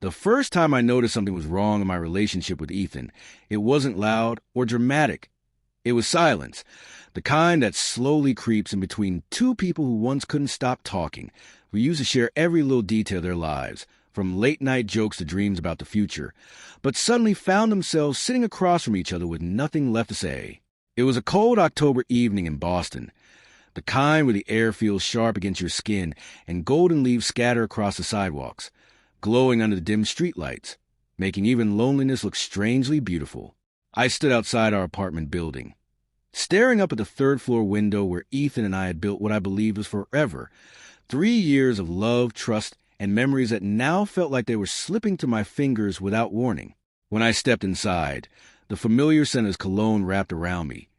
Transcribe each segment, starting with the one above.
The first time I noticed something was wrong in my relationship with Ethan, it wasn't loud or dramatic. It was silence, the kind that slowly creeps in between two people who once couldn't stop talking, who used to share every little detail of their lives, from late-night jokes to dreams about the future, but suddenly found themselves sitting across from each other with nothing left to say. It was a cold October evening in Boston, the kind where the air feels sharp against your skin and golden leaves scatter across the sidewalks, glowing under the dim streetlights, making even loneliness look strangely beautiful. I stood outside our apartment building, staring up at the third-floor window where Ethan and I had built what I believed was forever. 3 years of love, trust, and memories that now felt like they were slipping through my fingers without warning. When I stepped inside, the familiar scent of his cologne wrapped around me.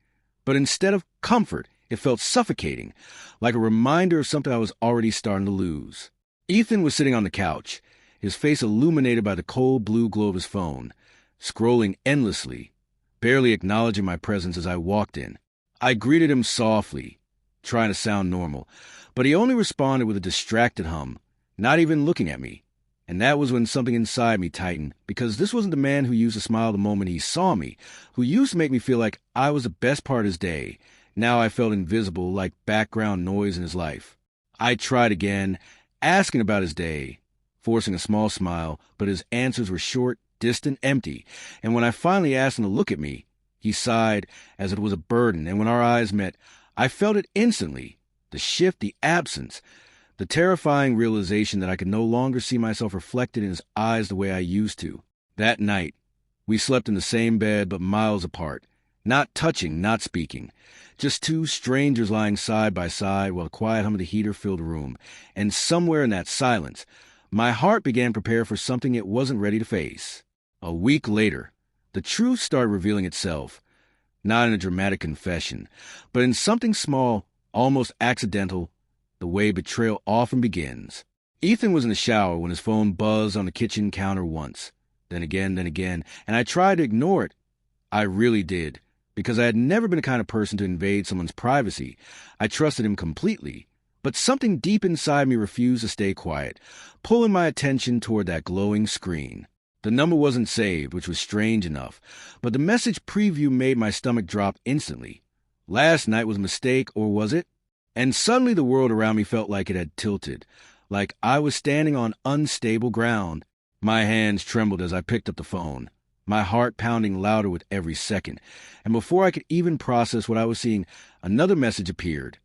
But instead of comfort, it felt suffocating, like a reminder of something I was already starting to lose. Ethan was sitting on the couch, his face illuminated by the cold blue glow of his phone, scrolling endlessly, barely acknowledging my presence as I walked in. I greeted him softly, trying to sound normal, but he only responded with a distracted hum, not even looking at me. And that was when something inside me tightened, because this wasn't the man who used to smile the moment he saw me, who used to make me feel like I was the best part of his day. Now I felt invisible, like background noise in his life. I tried again, asking about his day, forcing a small smile, but his answers were short, distant, empty. And when I finally asked him to look at me, he sighed as if it was a burden, and when our eyes met, I felt it instantly. The shift, the absence, the terrifying realization that I could no longer see myself reflected in his eyes the way I used to. That night, we slept in the same bed but miles apart, not touching, not speaking, just two strangers lying side by side while the quiet hum of the heater filled the room. And somewhere in that silence, my heart began to prepare for something it wasn't ready to face. A week later, the truth started revealing itself, not in a dramatic confession, but in something small, almost accidental, the way betrayal often begins. Ethan was in the shower when his phone buzzed on the kitchen counter once, then again, and I tried to ignore it. I really did, because I had never been the kind of person to invade someone's privacy. I trusted him completely. But something deep inside me refused to stay quiet, pulling my attention toward that glowing screen. The number wasn't saved, which was strange enough, but the message preview made my stomach drop instantly. Last night was a mistake, or was it? And suddenly the world around me felt like it had tilted, like I was standing on unstable ground. My hands trembled as I picked up the phone, my heart pounding louder with every second. And before I could even process what I was seeing, another message appeared.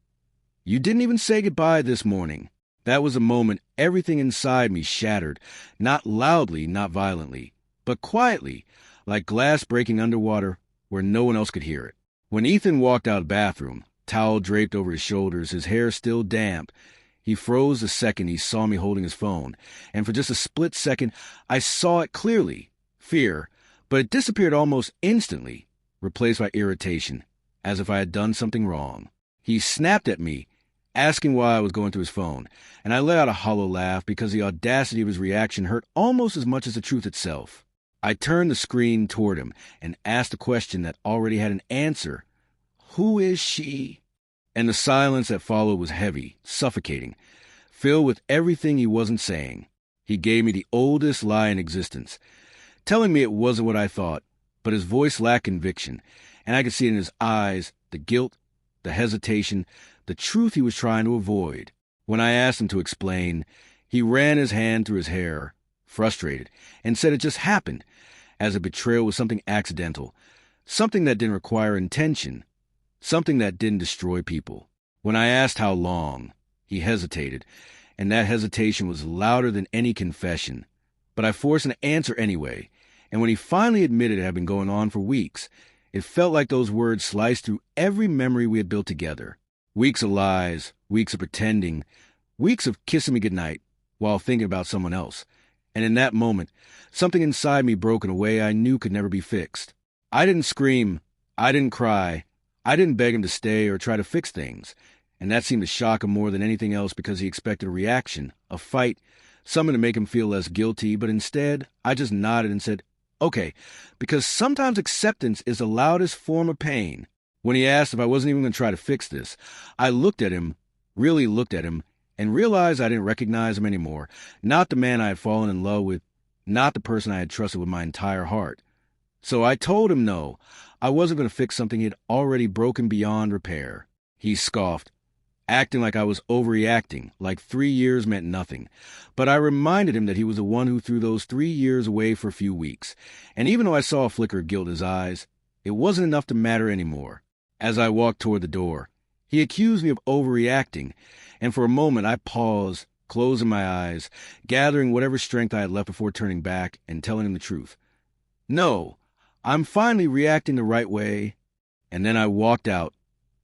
"You didn't even say goodbye this morning." That was the moment everything inside me shattered, not loudly, not violently, but quietly, like glass breaking underwater where no one else could hear it. When Ethan walked out of the bathroom, towel draped over his shoulders, his hair still damp, he froze the second he saw me holding his phone, and for just a split second, I saw it clearly. Fear, but it disappeared almost instantly, replaced by irritation, as if I had done something wrong. He snapped at me, asking why I was going through his phone, and I let out a hollow laugh because the audacity of his reaction hurt almost as much as the truth itself. I turned the screen toward him and asked a question that already had an answer. Who is she? And the silence that followed was heavy, suffocating, filled with everything he wasn't saying. He gave me the oldest lie in existence, telling me it wasn't what I thought, but his voice lacked conviction, and I could see it in his eyes, the guilt, the hesitation, the truth he was trying to avoid. When I asked him to explain, he ran his hand through his hair, frustrated, and said it just happened, as a betrayal was something accidental, something that didn't require intention, something that didn't destroy people. When I asked how long, he hesitated, and that hesitation was louder than any confession. But I forced an answer anyway, and when he finally admitted it had been going on for weeks, it felt like those words sliced through every memory we had built together. Weeks of lies, weeks of pretending, weeks of kissing me goodnight while thinking about someone else. And in that moment, something inside me broke in a way I knew could never be fixed. I didn't scream, I didn't cry, I didn't beg him to stay or try to fix things, and that seemed to shock him more than anything else because he expected a reaction, a fight, something to make him feel less guilty, but instead, I just nodded and said, okay, because sometimes acceptance is the loudest form of pain. When he asked if I wasn't even going to try to fix this, I looked at him, really looked at him, and realized I didn't recognize him anymore. Not the man I had fallen in love with, not the person I had trusted with my entire heart. So I told him no, I wasn't going to fix something he had already broken beyond repair. He scoffed, acting like I was overreacting, like 3 years meant nothing. But I reminded him that he was the one who threw those 3 years away for a few weeks. And even though I saw a flicker of guilt in his eyes, it wasn't enough to matter anymore. As I walked toward the door, he accused me of overreacting, and for a moment I paused, closing my eyes, gathering whatever strength I had left before turning back and telling him the truth. No, I'm finally reacting the right way. And then I walked out,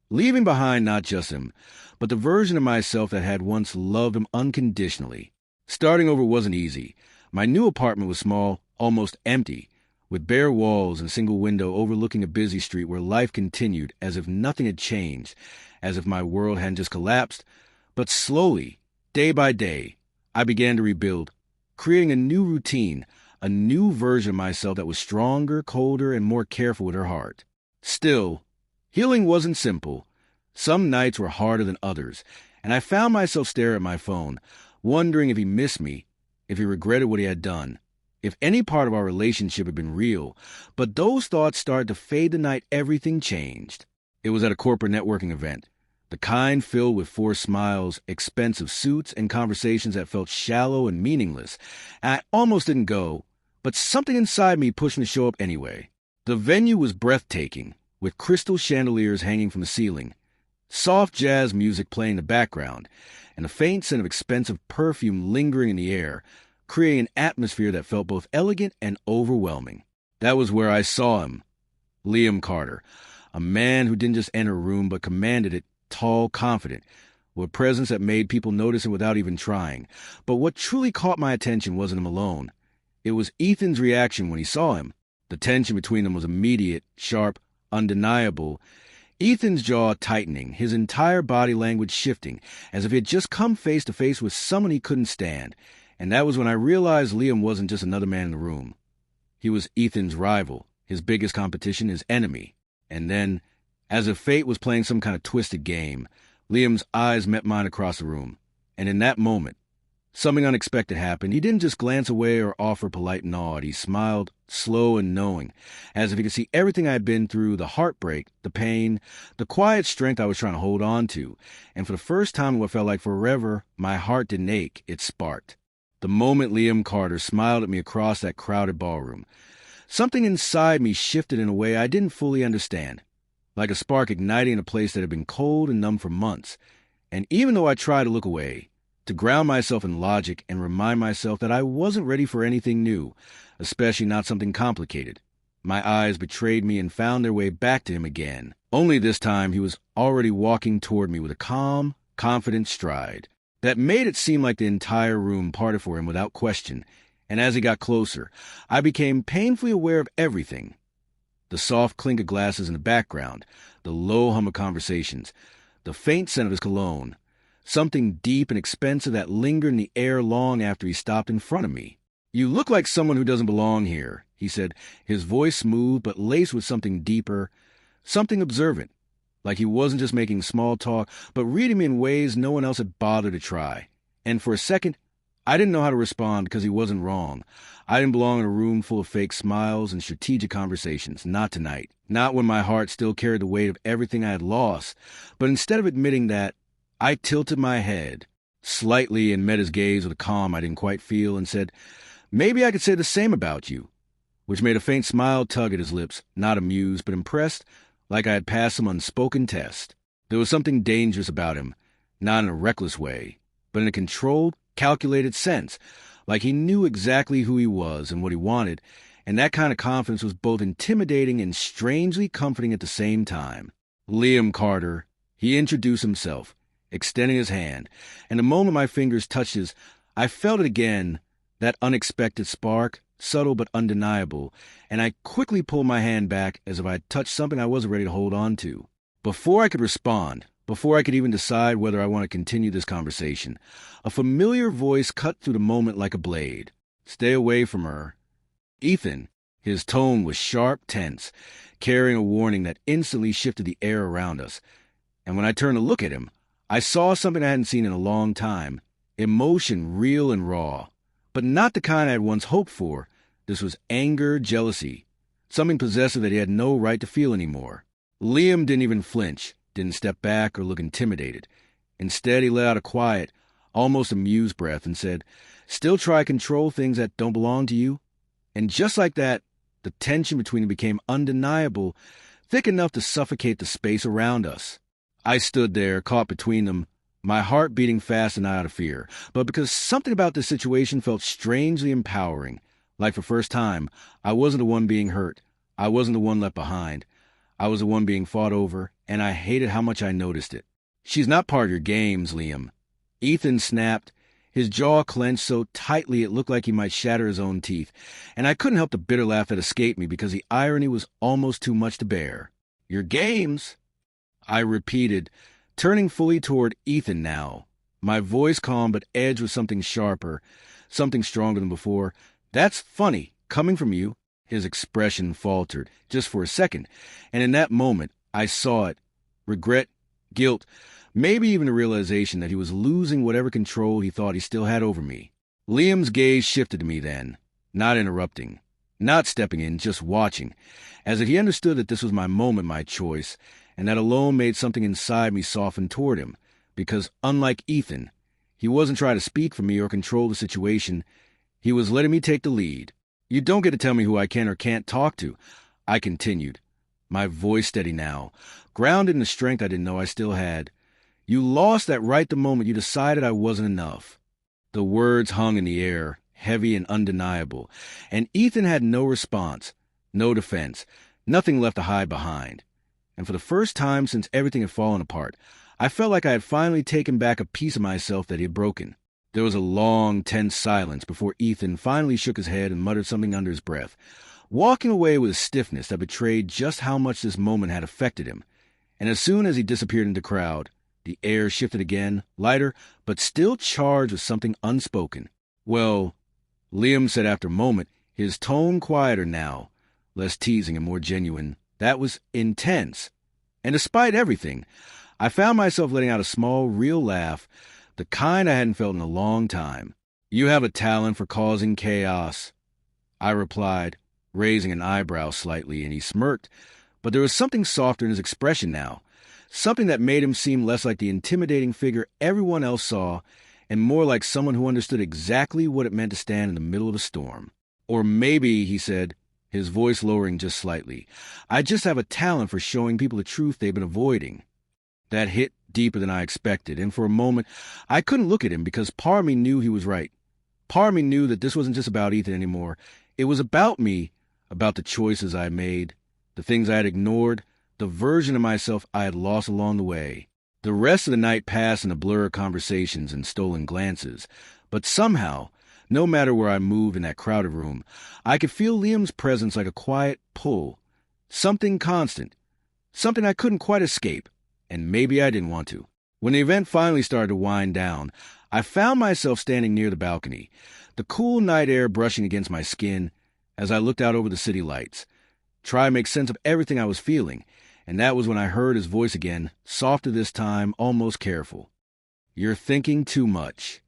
leaving behind not just him, but the version of myself that had once loved him unconditionally. Starting over wasn't easy. My new apartment was small, almost empty, with bare walls and a single window overlooking a busy street where life continued as if nothing had changed, as if my world hadn't just collapsed. But slowly, day by day, I began to rebuild, creating a new routine, a new version of myself that was stronger, colder, and more careful with her heart. Still, healing wasn't simple. Some nights were harder than others, and I found myself staring at my phone, wondering if he missed me, if he regretted what he had done, if any part of our relationship had been real. But those thoughts started to fade the night everything changed. It was at a corporate networking event, the kind filled with forced smiles, expensive suits, and conversations that felt shallow and meaningless. I almost didn't go, but something inside me pushed me to show up anyway. The venue was breathtaking, with crystal chandeliers hanging from the ceiling, soft jazz music playing in the background, and a faint scent of expensive perfume lingering in the air, creating an atmosphere that felt both elegant and overwhelming. That was where I saw him, Liam Carter, a man who didn't just enter a room but commanded it, tall, confident, with a presence that made people notice him without even trying. But what truly caught my attention wasn't him alone. It was Ethan's reaction when he saw him. The tension between them was immediate, sharp, undeniable. Ethan's jaw tightening, his entire body language shifting, as if he had just come face to face with someone he couldn't stand. And that was when I realized Liam wasn't just another man in the room. He was Ethan's rival, his biggest competition, his enemy. And then, as if fate was playing some kind of twisted game, Liam's eyes met mine across the room. And in that moment, something unexpected happened. He didn't just glance away or offer polite nod. He smiled, slow and knowing, as if he could see everything I had been through, the heartbreak, the pain, the quiet strength I was trying to hold on to. And for the first time in what felt like forever, my heart didn't ache, it sparked. The moment Liam Carter smiled at me across that crowded ballroom, something inside me shifted in a way I didn't fully understand, like a spark igniting in a place that had been cold and numb for months. And even though I tried to look away, to ground myself in logic and remind myself that I wasn't ready for anything new, especially not something complicated, my eyes betrayed me and found their way back to him again. Only this time he was already walking toward me with a calm, confident stride that made it seem like the entire room parted for him without question. And as he got closer, I became painfully aware of everything. The soft clink of glasses in the background, the low hum of conversations, the faint scent of his cologne, something deep and expensive that lingered in the air long after he stopped in front of me. "You look like someone who doesn't belong here," he said, his voice smooth but laced with something deeper, something observant, like he wasn't just making small talk, but reading me in ways no one else had bothered to try. And for a second, I didn't know how to respond because he wasn't wrong. I didn't belong in a room full of fake smiles and strategic conversations. Not tonight. Not when my heart still carried the weight of everything I had lost. But instead of admitting that, I tilted my head slightly and met his gaze with a calm I didn't quite feel and said, "Maybe I could say the same about you," which made a faint smile tug at his lips, not amused but impressed, like I had passed some unspoken test. There was something dangerous about him, not in a reckless way, but in a controlled, calculated sense, like he knew exactly who he was and what he wanted, and that kind of confidence was both intimidating and strangely comforting at the same time. "Liam Carter," he introduced himself, extending his hand, and the moment my fingers touched his, I felt it again, that unexpected spark, subtle but undeniable, and I quickly pulled my hand back as if I had touched something I wasn't ready to hold on to. Before I could respond, before I could even decide whether I want to continue this conversation, a familiar voice cut through the moment like a blade. "Stay away from her." Ethan. His tone was sharp, tense, carrying a warning that instantly shifted the air around us. And when I turned to look at him, I saw something I hadn't seen in a long time, emotion real and raw, but not the kind I had once hoped for. This was anger, jealousy, something possessive that he had no right to feel anymore. Liam didn't even flinch, didn't step back or look intimidated. Instead, he let out a quiet, almost amused breath and said, "Still try to control things that don't belong to you?" And just like that, the tension between them became undeniable, thick enough to suffocate the space around us. I stood there, caught between them, my heart beating fast and not out of fear, but because something about this situation felt strangely empowering. Like for the first time, I wasn't the one being hurt. I wasn't the one left behind. I was the one being fought over, and I hated how much I noticed it. "She's not part of your games, Liam." Ethan snapped, his jaw clenched so tightly it looked like he might shatter his own teeth, and I couldn't help the bitter laugh that escaped me because the irony was almost too much to bear. "Your games?" I repeated, turning fully toward Ethan now, my voice calm but edged with something sharper, something stronger than before. "That's funny, coming from you." His expression faltered, just for a second, and in that moment, I saw it. Regret, guilt, maybe even the realization that he was losing whatever control he thought he still had over me. Liam's gaze shifted to me then, not interrupting, not stepping in, just watching, as if he understood that this was my moment, my choice, and that alone made something inside me soften toward him, because unlike Ethan, he wasn't trying to speak for me or control the situation. He was letting me take the lead. "You don't get to tell me who I can or can't talk to," I continued, my voice steady now, grounded in the strength I didn't know I still had. "You lost that right the moment you decided I wasn't enough." The words hung in the air, heavy and undeniable, and Ethan had no response, no defense, nothing left to hide behind. And for the first time since everything had fallen apart, I felt like I had finally taken back a piece of myself that he had broken. There was a long, tense silence before Ethan finally shook his head and muttered something under his breath, walking away with a stiffness that betrayed just how much this moment had affected him. And as soon as he disappeared into the crowd, the air shifted again, lighter, but still charged with something unspoken. "Well," Liam said after a moment, his tone quieter now, less teasing and more genuine, "that was intense. And despite everything, I found myself letting out a small, real laugh, the kind I hadn't felt in a long time. "You have a talent for causing chaos," I replied, raising an eyebrow slightly, and he smirked, but there was something softer in his expression now, something that made him seem less like the intimidating figure everyone else saw, and more like someone who understood exactly what it meant to stand in the middle of a storm. "Or maybe," he said, his voice lowering just slightly, "I just have a talent for showing people the truth they've been avoiding." That hit deeper than I expected, and for a moment, I couldn't look at him because part of me knew he was right. Part of me knew that this wasn't just about Ethan anymore. It was about me, about the choices I made, the things I had ignored, the version of myself I had lost along the way. The rest of the night passed in a blur of conversations and stolen glances, but somehow, no matter where I moved in that crowded room, I could feel Liam's presence like a quiet pull, something constant, something I couldn't quite escape, and maybe I didn't want to. When the event finally started to wind down, I found myself standing near the balcony, the cool night air brushing against my skin as I looked out over the city lights, trying to make sense of everything I was feeling, and that was when I heard his voice again, softer this time, almost careful. "You're thinking too much."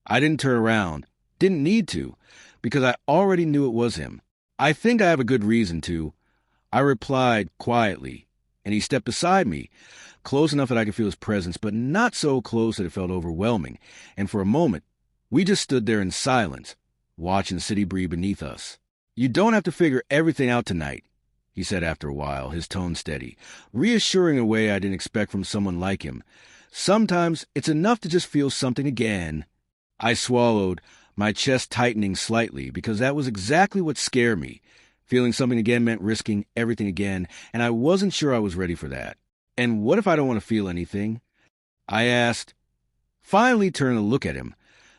I didn't turn around, didn't need to, because I already knew it was him. "I think I have a good reason to," I replied quietly, and he stepped beside me, close enough that I could feel his presence, but not so close that it felt overwhelming, and for a moment, we just stood there in silence, watching the city breathe beneath us. "You don't have to figure everything out tonight," he said after a while, his tone steady, reassuring in a way I didn't expect from someone like him. "Sometimes it's enough to just feel something again." I swallowed, my chest tightening slightly, because that was exactly what scared me. Feeling something again meant risking everything again, and I wasn't sure I was ready for that. "And what if I don't want to feel anything?" I asked, finally turning to look at him,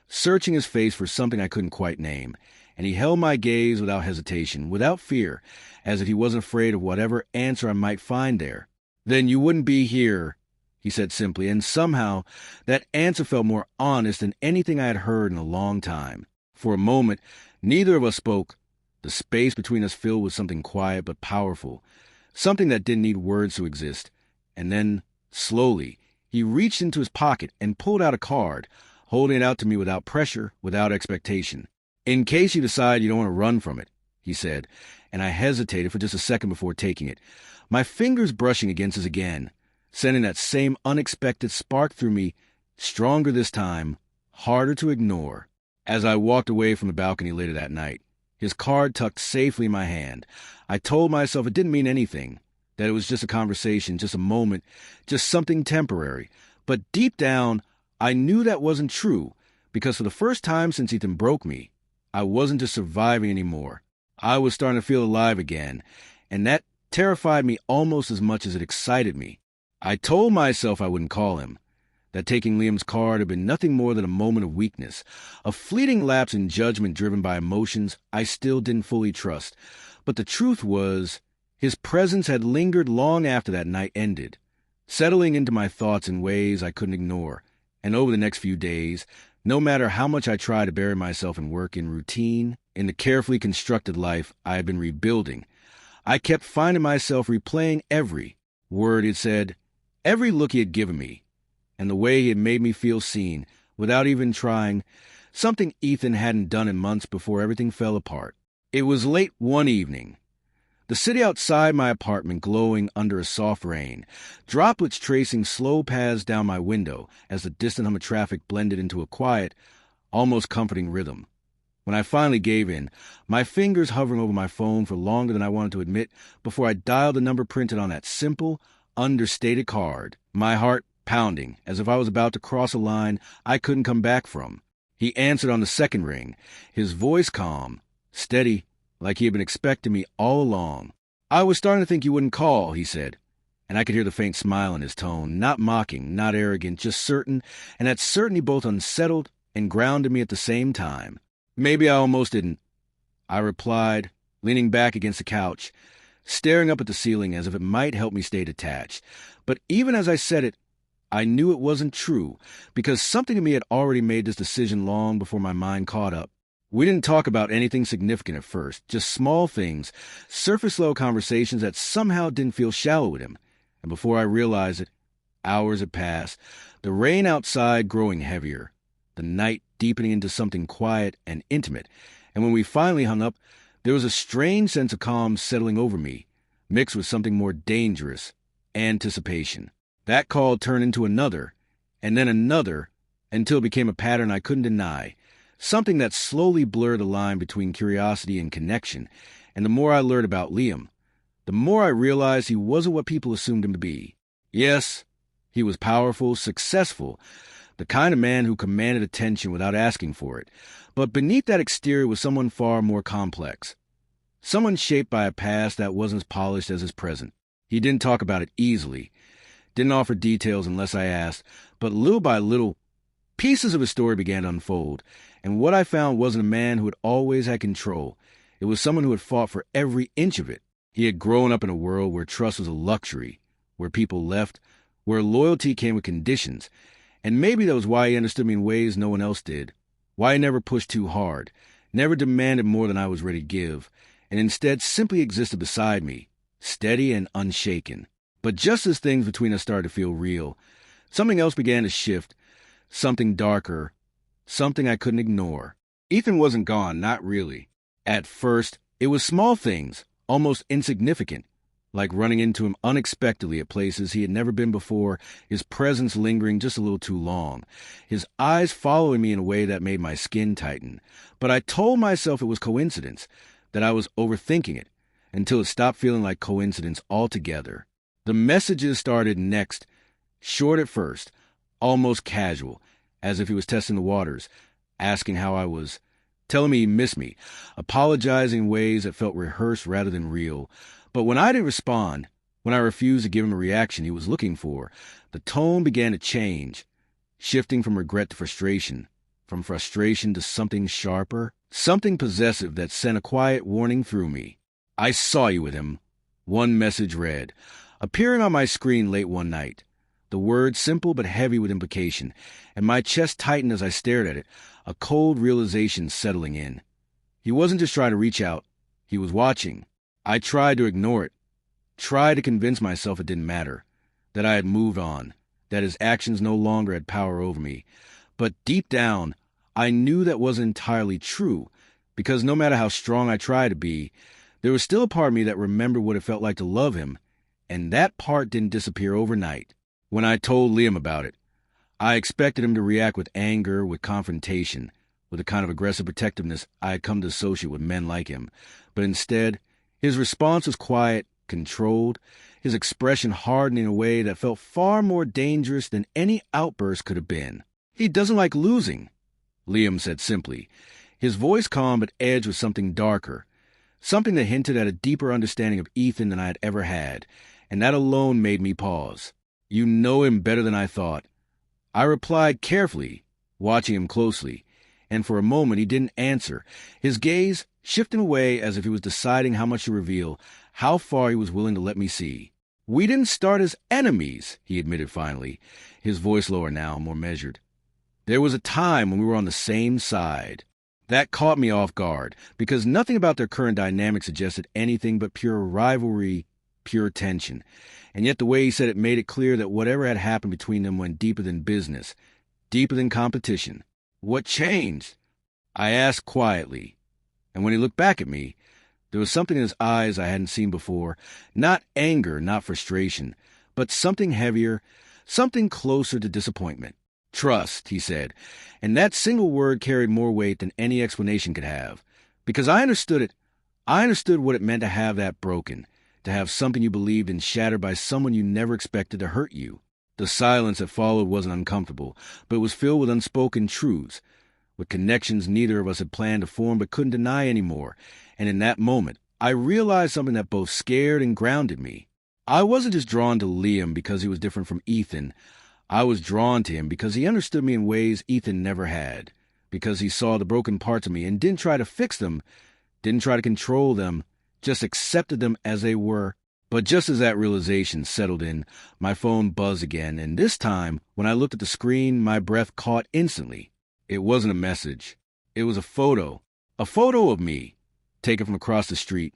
searching his face for something I couldn't quite name, and he held my gaze without hesitation, without fear, as if he wasn't afraid of whatever answer I might find there. "Then you wouldn't be here," he said simply, and somehow that answer felt more honest than anything I had heard in a long time. For a moment, neither of us spoke, the space between us filled with something quiet but powerful, something that didn't need words to exist. And then, slowly, he reached into his pocket and pulled out a card, holding it out to me without pressure, without expectation. In case you decide you don't want to run from it, he said, and I hesitated for just a second before taking it, my fingers brushing against his again, sending that same unexpected spark through me, stronger this time, harder to ignore. As I walked away from the balcony later that night, his card tucked safely in my hand, I told myself it didn't mean anything, that it was just a conversation, just a moment, just something temporary. But deep down, I knew that wasn't true, because for the first time since Ethan broke me, I wasn't just surviving anymore. I was starting to feel alive again, and that terrified me almost as much as it excited me. I told myself I wouldn't call him, that taking Liam's card had been nothing more than a moment of weakness, a fleeting lapse in judgment driven by emotions I still didn't fully trust. But the truth was, his presence had lingered long after that night ended, settling into my thoughts in ways I couldn't ignore. And over the next few days, no matter how much I tried to bury myself in work, in routine, in the carefully constructed life I had been rebuilding, I kept finding myself replaying every word he had said, every look he had given me, and the way he had made me feel seen, without even trying, something Ethan hadn't done in months before everything fell apart. It was late one evening. The city outside my apartment glowing under a soft rain, droplets tracing slow paths down my window as the distant hum of traffic blended into a quiet, almost comforting rhythm. When I finally gave in, my fingers hovering over my phone for longer than I wanted to admit before I dialed the number printed on that simple, understated card, my heart pounding as if I was about to cross a line I couldn't come back from. He answered on the second ring, his voice calm, steady, like he had been expecting me all along. "I was starting to think you wouldn't call," he said, and I could hear the faint smile in his tone, not mocking, not arrogant, just certain, and that certainty both unsettled and grounded me at the same time. "Maybe I almost didn't," I replied, leaning back against the couch, staring up at the ceiling as if it might help me stay detached. But even as I said it, I knew it wasn't true, because something in me had already made this decision long before my mind caught up. We didn't talk about anything significant at first, just small things, surface-level conversations that somehow didn't feel shallow with him. And before I realized it, hours had passed, the rain outside growing heavier, the night deepening into something quiet and intimate. And when we finally hung up, there was a strange sense of calm settling over me, mixed with something more dangerous, anticipation. That call turned into another, and then another, until it became a pattern I couldn't deny, something that slowly blurred the line between curiosity and connection. And the more I learned about Liam, the more I realized he wasn't what people assumed him to be. Yes, he was powerful, successful, the kind of man who commanded attention without asking for it. But beneath that exterior was someone far more complex. Someone shaped by a past that wasn't as polished as his present. He didn't talk about it easily, didn't offer details unless I asked, but little by little, pieces of his story began to unfold, and what I found wasn't a man who had always had control. It was someone who had fought for every inch of it. He had grown up in a world where trust was a luxury, where people left, where loyalty came with conditions, and maybe that was why he understood me in ways no one else did, why he never pushed too hard, never demanded more than I was ready to give, and instead simply existed beside me, steady and unshaken. But just as things between us started to feel real, something else began to shift, something darker, something I couldn't ignore. Ethan wasn't gone, not really. At first, it was small things, almost insignificant, like running into him unexpectedly at places he had never been before, his presence lingering just a little too long, his eyes following me in a way that made my skin tighten. But I told myself it was coincidence, that I was overthinking it, until it stopped feeling like coincidence altogether. The messages started next, short at first, almost casual, as if he was testing the waters, asking how I was, telling me he missed me, apologizing in ways that felt rehearsed rather than real. But when I didn't respond, when I refused to give him a reaction he was looking for, the tone began to change, shifting from regret to frustration, from frustration to something sharper, something possessive that sent a quiet warning through me. "I saw you with him," one message read, appearing on my screen late one night. The word simple but heavy with implication, and my chest tightened as I stared at it, a cold realization settling in. He wasn't just trying to reach out, he was watching. I tried to ignore it, tried to convince myself it didn't matter, that I had moved on, that his actions no longer had power over me. But deep down, I knew that wasn't entirely true, because no matter how strong I tried to be, there was still a part of me that remembered what it felt like to love him, and that part didn't disappear overnight. When I told Liam about it, I expected him to react with anger, with confrontation, with the kind of aggressive protectiveness I had come to associate with men like him. But instead, his response was quiet, controlled, his expression hardened in a way that felt far more dangerous than any outburst could have been. "He doesn't like losing," Liam said simply, his voice calm but edged with something darker, something that hinted at a deeper understanding of Ethan than I had ever had, and that alone made me pause. "You know him better than I thought," I replied carefully, watching him closely, and for a moment he didn't answer, his gaze shifting away as if he was deciding how much to reveal, how far he was willing to let me see. "We didn't start as enemies," he admitted finally, his voice lower now, more measured. "There was a time when we were on the same side." That caught me off guard, because nothing about their current dynamic suggested anything but pure rivalry, pure tension. And yet the way he said it made it clear that whatever had happened between them went deeper than business, deeper than competition. "What changed?" I asked quietly, and when he looked back at me, there was something in his eyes I hadn't seen before, not anger, not frustration, but something heavier, something closer to disappointment. "Trust," he said, and that single word carried more weight than any explanation could have, because I understood it. I understood what it meant to have that broken, to have something you believed in shattered by someone you never expected to hurt you. The silence that followed wasn't uncomfortable, but it was filled with unspoken truths, with connections neither of us had planned to form but couldn't deny anymore. And in that moment, I realized something that both scared and grounded me. I wasn't just drawn to Liam because he was different from Ethan. I was drawn to him because he understood me in ways Ethan never had, because he saw the broken parts of me and didn't try to fix them, didn't try to control them, just accepted them as they were. But just as that realization settled in, my phone buzzed again, and this time, when I looked at the screen, my breath caught instantly. It wasn't a message. It was a photo of me, taken from across the street,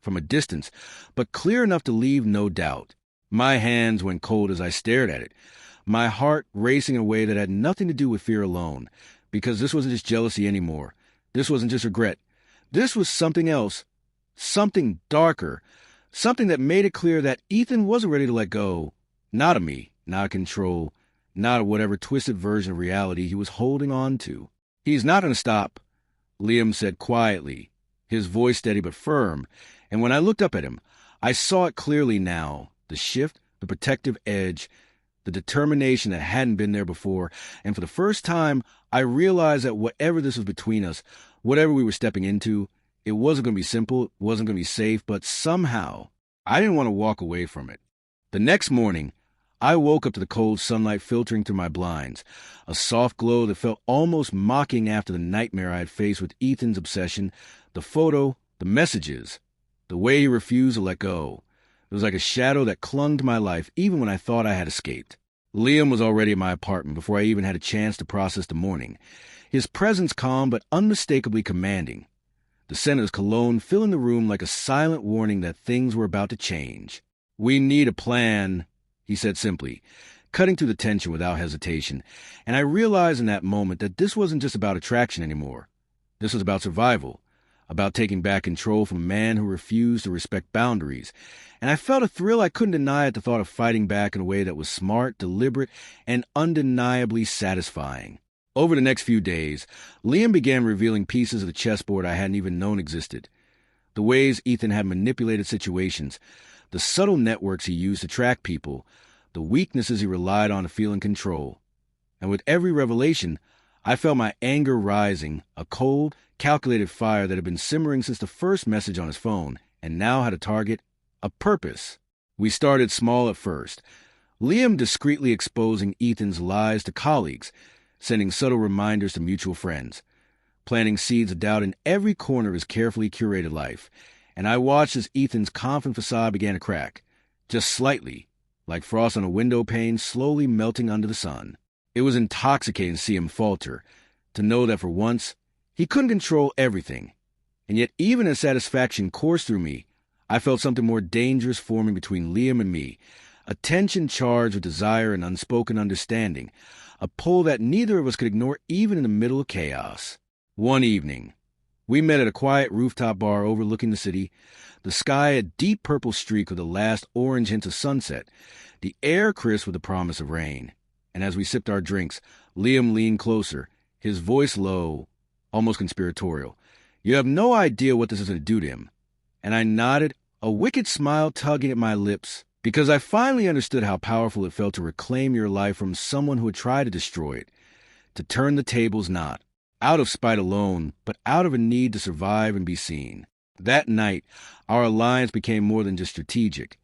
from a distance, but clear enough to leave no doubt. My hands went cold as I stared at it, my heart racing in a way that had nothing to do with fear alone, because this wasn't just jealousy anymore. This wasn't just regret. This was something else. Something darker, something that made it clear that Ethan wasn't ready to let go, not of me, not of control, not of whatever twisted version of reality he was holding on to. "He's not going to stop," Liam said quietly, his voice steady but firm, and when I looked up at him, I saw it clearly now, the shift, the protective edge, the determination that hadn't been there before, and for the first time, I realized that whatever this was between us, whatever we were stepping into, it wasn't going to be simple, it wasn't going to be safe, but somehow, I didn't want to walk away from it. The next morning, I woke up to the cold sunlight filtering through my blinds, a soft glow that felt almost mocking after the nightmare I had faced with Ethan's obsession, the photo, the messages, the way he refused to let go. It was like a shadow that clung to my life even when I thought I had escaped. Liam was already at my apartment before I even had a chance to process the morning, his presence calm but unmistakably commanding. The scent of his cologne filling the room like a silent warning that things were about to change. "We need a plan," he said simply, cutting through the tension without hesitation, and I realized in that moment that this wasn't just about attraction anymore. This was about survival, about taking back control from a man who refused to respect boundaries, and I felt a thrill I couldn't deny at the thought of fighting back in a way that was smart, deliberate, and undeniably satisfying. Over the next few days, Liam began revealing pieces of the chessboard I hadn't even known existed. The ways Ethan had manipulated situations, the subtle networks he used to track people, the weaknesses he relied on to feel in control. And with every revelation, I felt my anger rising, a cold, calculated fire that had been simmering since the first message on his phone, and now had a target, a purpose. We started small at first, Liam discreetly exposing Ethan's lies to colleagues, sending subtle reminders to mutual friends, planting seeds of doubt in every corner of his carefully curated life, and I watched as Ethan's confident facade began to crack, just slightly, like frost on a window pane slowly melting under the sun. It was intoxicating to see him falter, to know that for once, he couldn't control everything, and yet even as satisfaction coursed through me, I felt something more dangerous forming between Liam and me, a tension charged with desire and unspoken understanding, a pull that neither of us could ignore even in the middle of chaos. One evening, We met at a quiet rooftop bar overlooking the city, the sky a deep purple streak with the last orange hint of sunset, the air crisp with the promise of rain. And as we sipped our drinks, Liam leaned closer, his voice low, almost conspiratorial. "You have no idea what this is going to do to him." And I nodded, a wicked smile tugging at my lips, because I finally understood how powerful it felt to reclaim your life from someone who had tried to destroy it, to turn the tables not out of spite alone, but out of a need to survive and be seen. That night, our alliance became more than just strategic.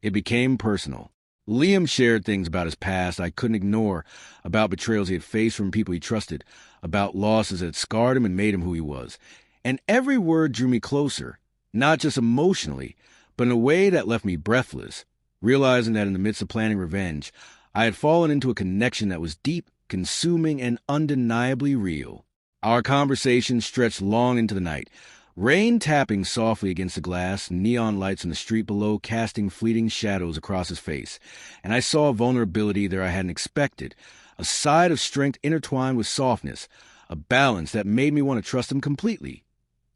It became personal. Liam shared things about his past I couldn't ignore, about betrayals he had faced from people he trusted, about losses that had scarred him and made him who he was. And every word drew me closer, not just emotionally, but in a way that left me breathless, realizing that in the midst of planning revenge, I had fallen into a connection that was deep, consuming, and undeniably real. Our conversation stretched long into the night, rain tapping softly against the glass, neon lights in the street below casting fleeting shadows across his face, and I saw a vulnerability there I hadn't expected, a side of strength intertwined with softness, a balance that made me want to trust him completely,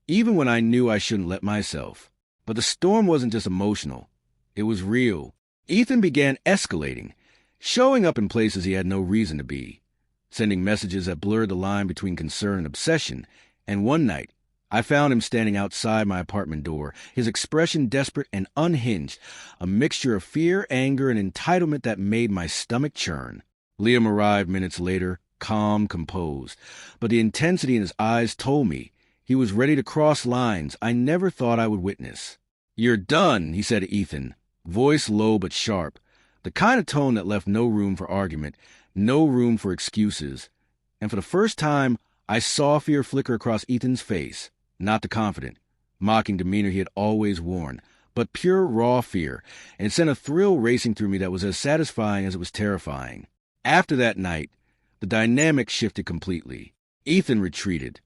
even when I knew I shouldn't let myself. But the storm wasn't just emotional. It was real. Ethan began escalating, showing up in places he had no reason to be, sending messages that blurred the line between concern and obsession. And one night, I found him standing outside my apartment door, his expression desperate and unhinged, a mixture of fear, anger, and entitlement that made my stomach churn. Liam arrived minutes later, calm, composed, but the intensity in his eyes told me he was ready to cross lines I never thought I would witness. "You're done," he said to Ethan, voice low but sharp, the kind of tone that left no room for argument, no room for excuses. And for the first time, I saw fear flicker across Ethan's face, not the confident, mocking demeanor he had always worn, but pure, raw fear, and it sent a thrill racing through me that was as satisfying as it was terrifying. After that night, the dynamic shifted completely. Ethan retreated,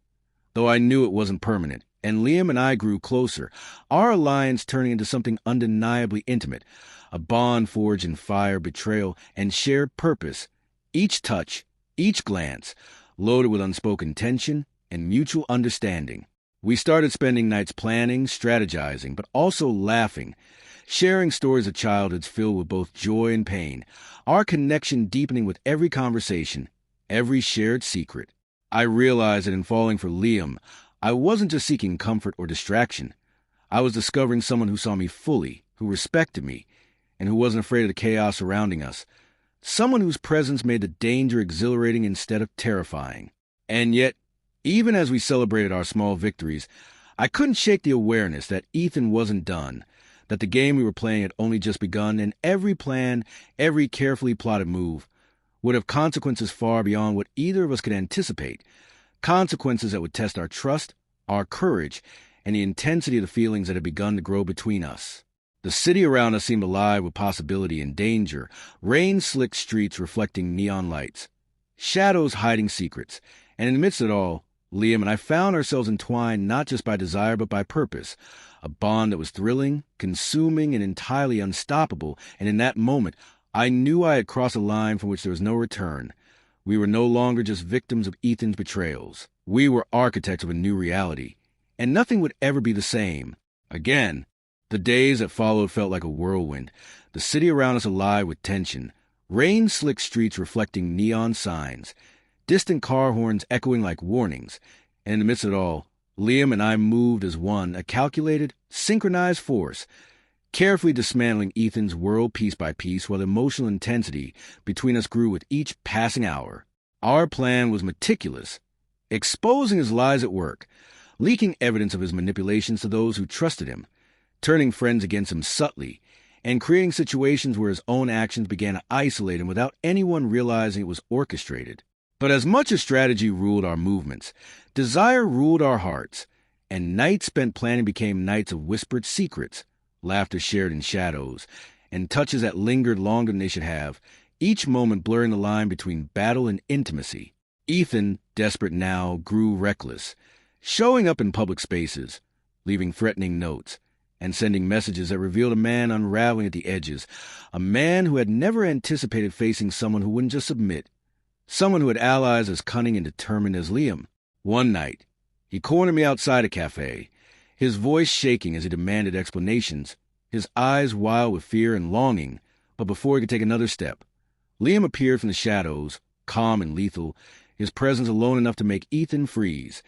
though I knew it wasn't permanent, and Liam and I grew closer, our alliance turning into something undeniably intimate, a bond forged in fire, betrayal, and shared purpose. Each touch, each glance, loaded with unspoken tension and mutual understanding. We started spending nights planning, strategizing, but also laughing, sharing stories of childhoods filled with both joy and pain, our connection deepening with every conversation, every shared secret. I realized that in falling for Liam, I wasn't just seeking comfort or distraction. I was discovering someone who saw me fully, who respected me, and who wasn't afraid of the chaos surrounding us. Someone whose presence made the danger exhilarating instead of terrifying. And yet, even as we celebrated our small victories, I couldn't shake the awareness that Ethan wasn't done, that the game we were playing had only just begun, and every plan, every carefully plotted move, would have consequences far beyond what either of us could anticipate, consequences that would test our trust, our courage, and the intensity of the feelings that had begun to grow between us. The city around us seemed alive with possibility and danger, rain-slicked streets reflecting neon lights, shadows hiding secrets, and in the midst of it all, Liam and I found ourselves entwined not just by desire but by purpose, a bond that was thrilling, consuming, and entirely unstoppable, and in that moment, I knew I had crossed a line from which there was no return. We were no longer just victims of Ethan's betrayals. We were architects of a new reality, and nothing would ever be the same. Again, the days that followed felt like a whirlwind, the city around us alive with tension, rain-slicked streets reflecting neon signs, distant car horns echoing like warnings, and in the midst of it all, Liam and I moved as one, a calculated, synchronized force, carefully dismantling Ethan's world piece by piece while the emotional intensity between us grew with each passing hour. Our plan was meticulous, exposing his lies at work, leaking evidence of his manipulations to those who trusted him, turning friends against him subtly, and creating situations where his own actions began to isolate him without anyone realizing it was orchestrated. But as much as strategy ruled our movements, desire ruled our hearts, and nights spent planning became nights of whispered secrets, laughter shared in shadows, and touches that lingered longer than they should have, each moment blurring the line between battle and intimacy. Ethan, desperate now, grew reckless, showing up in public spaces, leaving threatening notes, and sending messages that revealed a man unraveling at the edges, a man who had never anticipated facing someone who wouldn't just submit, someone who had allies as cunning and determined as Liam. One night, He cornered me outside a cafe, his voice shaking as he demanded explanations, his eyes wild with fear and longing. But before he could take another step, Liam appeared from the shadows, calm and lethal, his presence alone enough to make Ethan freeze.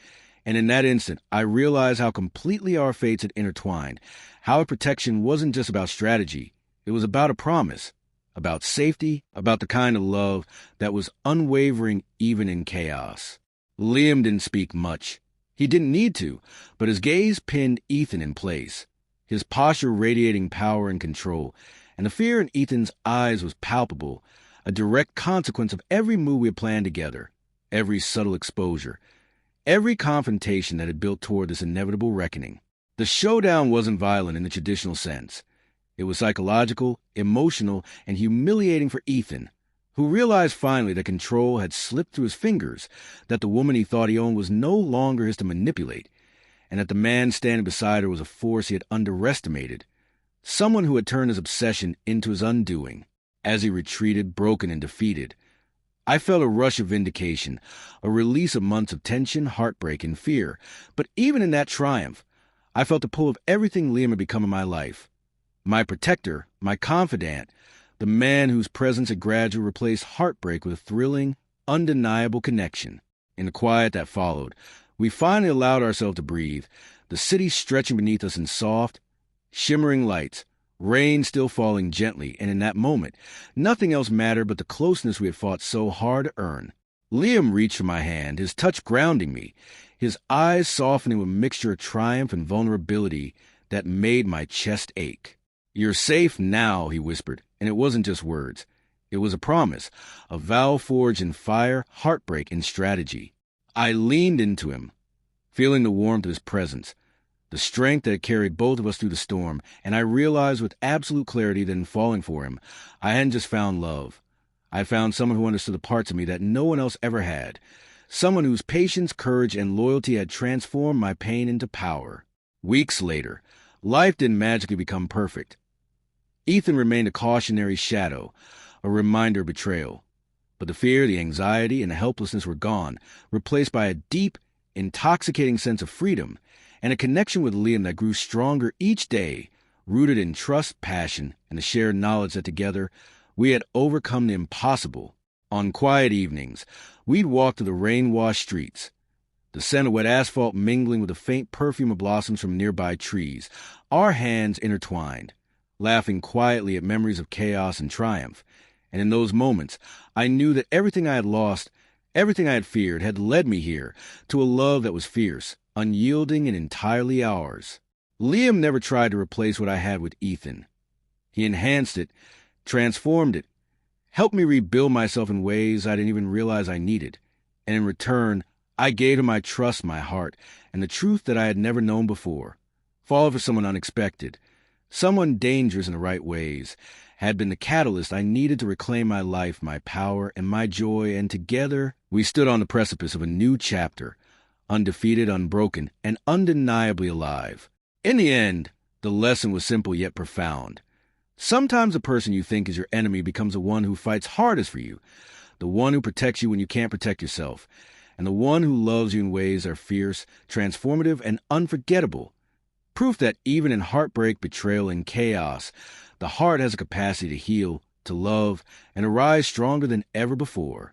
And in that instant, I realized how completely our fates had intertwined, how protection wasn't just about strategy. It was about a promise, about safety, about the kind of love that was unwavering even in chaos. Liam didn't speak much. He didn't need to, but his gaze pinned Ethan in place, his posture radiating power and control, and the fear in Ethan's eyes was palpable, a direct consequence of every move we had planned together, every subtle exposure, every confrontation that had built toward this inevitable reckoning. The showdown wasn't violent in the traditional sense. It was psychological, emotional, and humiliating for Ethan, who realized finally that control had slipped through his fingers, that the woman he thought he owned was no longer his to manipulate, and that the man standing beside her was a force he had underestimated, someone who had turned his obsession into his undoing. As he retreated, broken and defeated, I felt a rush of vindication, a release of months of tension, heartbreak, and fear. But even in that triumph, I felt the pull of everything Liam had become in my life. My protector, my confidant, the man whose presence had gradually replaced heartbreak with a thrilling, undeniable connection. In the quiet that followed, we finally allowed ourselves to breathe, the city stretching beneath us in soft, shimmering lights, rain still falling gently, and in that moment, nothing else mattered but the closeness we had fought so hard to earn. Liam reached for my hand, his touch grounding me, his eyes softening with a mixture of triumph and vulnerability that made my chest ache. "You're safe now," he whispered, and it wasn't just words. It was a promise, a vow forged in fire, heartbreak, and strategy. I leaned into him, feeling the warmth of his presence, the strength that had carried both of us through the storm, and I realized with absolute clarity that in falling for him, I hadn't just found love. I had found someone who understood the parts of me that no one else ever had, someone whose patience, courage, and loyalty had transformed my pain into power. Weeks later, life didn't magically become perfect. Ethan remained a cautionary shadow, a reminder of betrayal. But the fear, the anxiety, and the helplessness were gone, replaced by a deep, intoxicating sense of freedom and a connection with Liam that grew stronger each day, rooted in trust, passion, and the shared knowledge that together we had overcome the impossible. On quiet evenings, we'd walk through the rain-washed streets, the scent of wet asphalt mingling with the faint perfume of blossoms from nearby trees, our hands intertwined, laughing quietly at memories of chaos and triumph. And in those moments, I knew that everything I had lost, everything I had feared, had led me here, to a love that was fierce, unyielding, and entirely ours. Liam never tried to replace what I had with Ethan. He enhanced it, transformed it, helped me rebuild myself in ways I didn't even realize I needed. And in return, I gave him my trust, my heart, and the truth that I had never known before. Falling for someone unexpected, someone dangerous in the right ways, had been the catalyst I needed to reclaim my life, my power, and my joy, and together we stood on the precipice of a new chapter, undefeated, unbroken, and undeniably alive. In the end, the lesson was simple yet profound. Sometimes the person you think is your enemy becomes the one who fights hardest for you, the one who protects you when you can't protect yourself, and the one who loves you in ways that are fierce, transformative, and unforgettable. Proof that even in heartbreak, betrayal, and chaos, the heart has a capacity to heal, to love, and to rise stronger than ever before.